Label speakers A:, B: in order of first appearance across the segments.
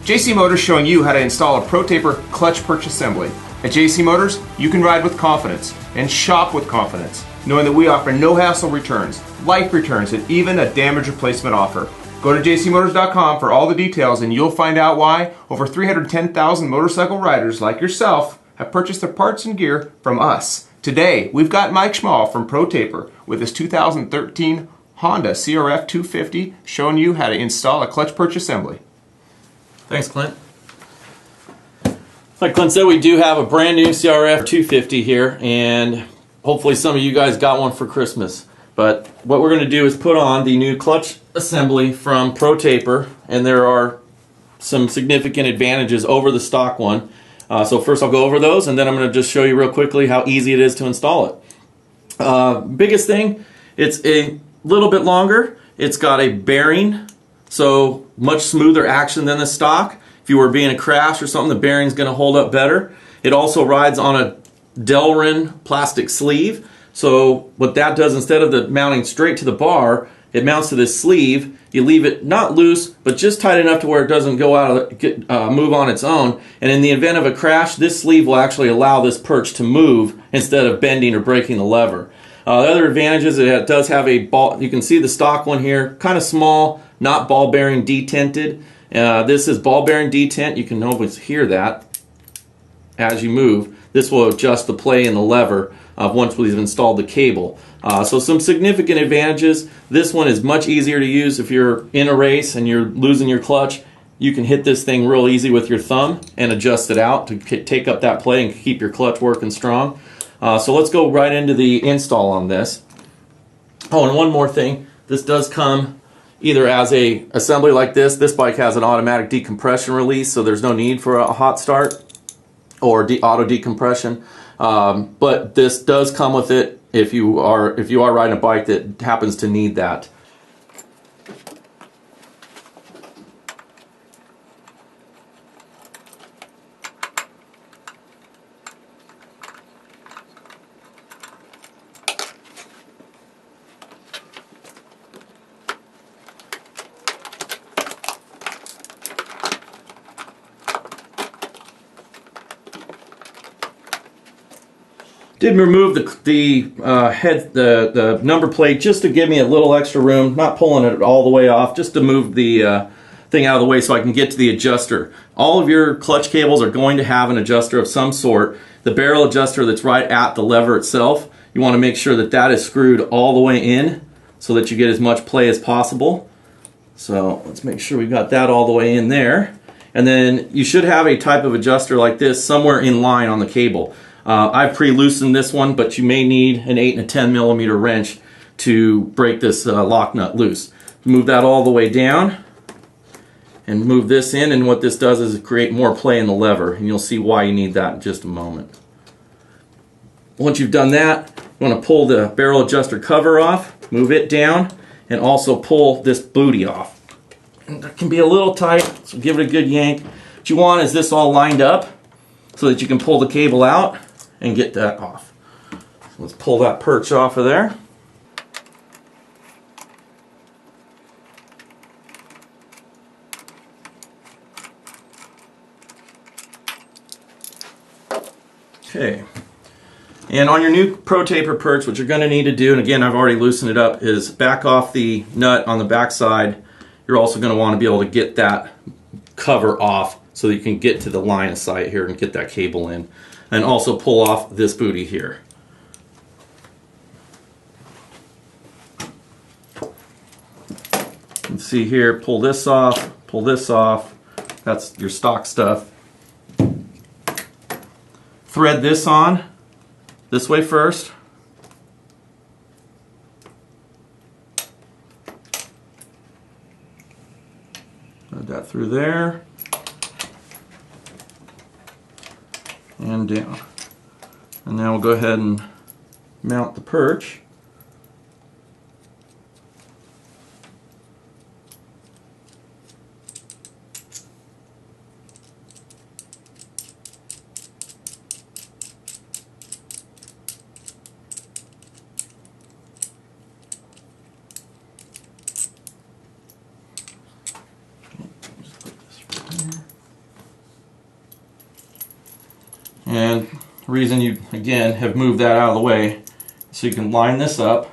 A: JC Motors showing you how to install a Pro Taper Clutch Perch assembly. At JC Motors, you can ride with confidence and shop with confidence, knowing that we offer no hassle returns, life returns, and even a damage replacement offer. Go to jcmotors.com for all the details and you'll find out why over 310,000 motorcycle riders like yourself have purchased their parts and gear from us. Today, we've got Mike Schmall from Pro Taper with his 2013 Honda CRF 250 showing you how to install a clutch perch assembly.
B: Thanks, Clint. Like Clint said, we do have a brand new CRF 250 here, and hopefully some of you guys got one for Christmas. But what we're going to do is put on the new clutch assembly from Pro Taper, and there are some significant advantages over the stock one. So first I'll go over those, and then I'm going to just show you real quickly how easy it is to install it. Biggest thing, it's a little bit longer. It's got a bearing, so much smoother action than the stock. If you were being a crash or something, the bearing's going to hold up better. It also rides on a Delrin plastic sleeve. So what that does, instead of the mounting straight to the bar, it mounts to this sleeve. You leave it not loose, but just tight enough to where it doesn't go out of move on its own. And in the event of a crash, this sleeve will actually allow this perch to move instead of bending or breaking the lever. The other advantage is it does have a ball. You can see the stock one here, kind of small, not ball bearing detented. This is ball bearing detent. You can always hear that as you move. This will adjust the play in the lever once we've installed the cable. So some significant advantages. This one is much easier to use if you're in a race and you're losing your clutch. You can hit this thing real easy with your thumb and adjust it out to take up that play and keep your clutch working strong. So let's go right into the install on this. Oh, and one more thing. This does come either as a assembly like this. This bike has an automatic decompression release, so there's no need for a hot start or auto decompression. But this does come with it if you are riding a bike that happens to need that. Did remove the number plate just to give me a little extra room, not pulling it all the way off, just to move the thing out of the way so I can get to the adjuster. All of your clutch cables are going to have an adjuster of some sort. The barrel adjuster that's right at the lever itself, you want to make sure that that is screwed all the way in so that you get as much play as possible. So let's make sure we got that all the way in there. And then you should have a type of adjuster like this somewhere in line on the cable. I've pre-loosened this one, but you may need an 8 and a 10 millimeter wrench to break this lock nut loose. Move that all the way down and move this in, and what this does is create more play in the lever, and you'll see why you need that in just a moment. Once you've done that, you want to pull the barrel adjuster cover off, move it down, and also pull this booty off. And it can be a little tight, so give it a good yank. What you want is this all lined up so that you can pull the cable out and get that off. So let's pull that perch off of there. Okay. And on your new Pro Taper perch, what you're going to need to do, and again I've already loosened it up, is back off the nut on the back side. You're also going to want to be able to get that cover off so that you can get to the line of sight here and get that cable in. And also pull off this booty here. You can see here, pull this off, pull this off. That's your stock stuff. Thread this on this way first. Thread that through there. And down. And now we'll go ahead and mount the perch. Just put this right here. reason you, again, have moved that out of the way, so you can line this up.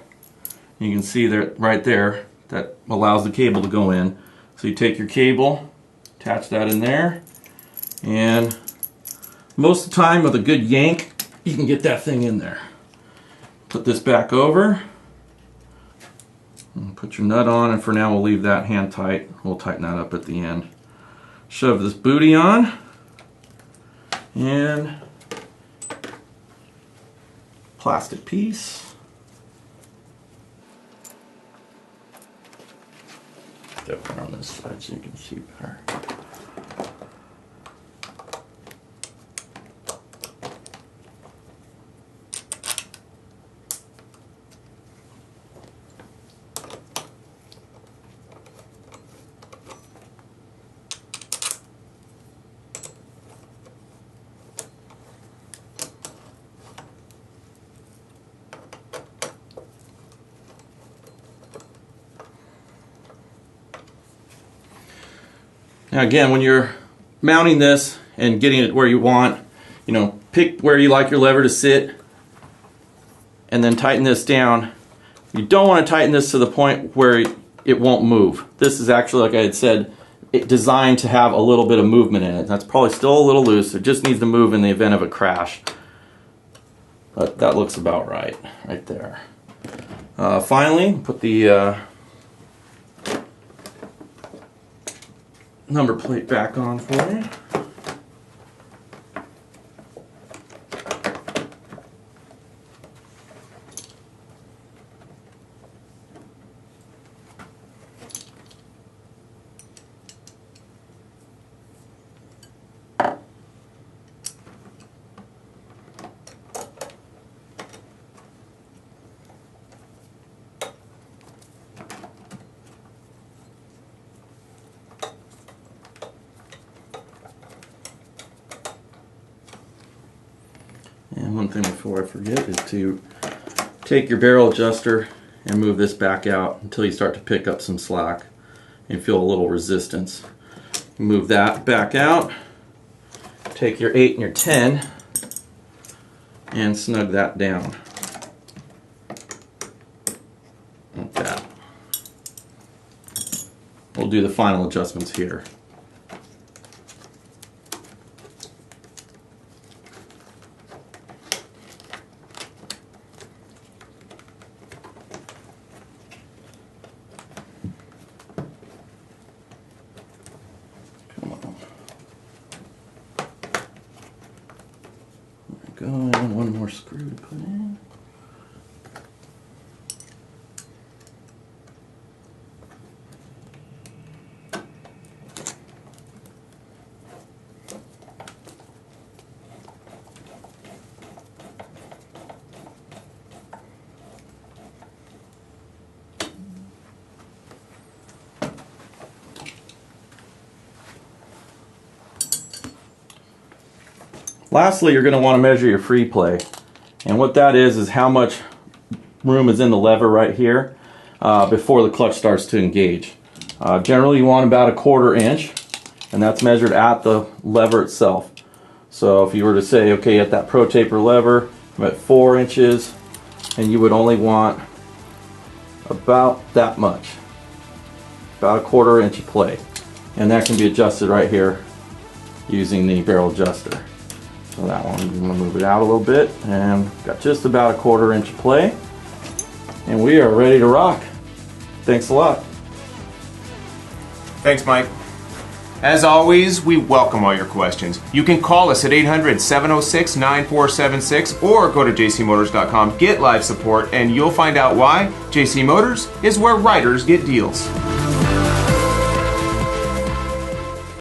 B: You can see that right there, that allows the cable to go in. So you take your cable, attach that in there, and most of the time with a good yank, you can get that thing in there. Put this back over, and put your nut on, and for now we'll leave that hand tight. We'll tighten that up at the end. Shove this booty on, and plastic piece. Step on this side so you can see better. Now again, when you're mounting this and getting it where you want, pick where you like your lever to sit and then tighten this down. You don't want to tighten this to the point where it won't move. This is actually, like I had said, designed to have a little bit of movement in it. That's probably still a little loose. It just needs to move in the event of a crash. But that looks about right there. Finally, put the number plate back on for you. And one thing before I forget is to take your barrel adjuster and move this back out until you start to pick up some slack and feel a little resistance. Move that back out, take your 8 and your 10 and snug that down. Like that. We'll do the final adjustments here. Go, and one more screw to put in. Lastly, you're going to want to measure your free play, and what that is how much room is in the lever right here before the clutch starts to engage. Generally you want about 1/4 inch, and that's measured at the lever itself. So if you were to say, okay, at that ProTaper lever, I'm at 4 inches, and you would only want about that much, about 1/4 inch of play, and that can be adjusted right here using the barrel adjuster. So that one, I'm going to move it out a little bit, and got just about 1/4 inch of play, and we are ready to rock. Thanks a lot.
A: Thanks, Mike. As always, we welcome all your questions. You can call us at 800-706-9476 or go to jcmotors.com, get live support, and you'll find out why JC Motors is where riders get deals.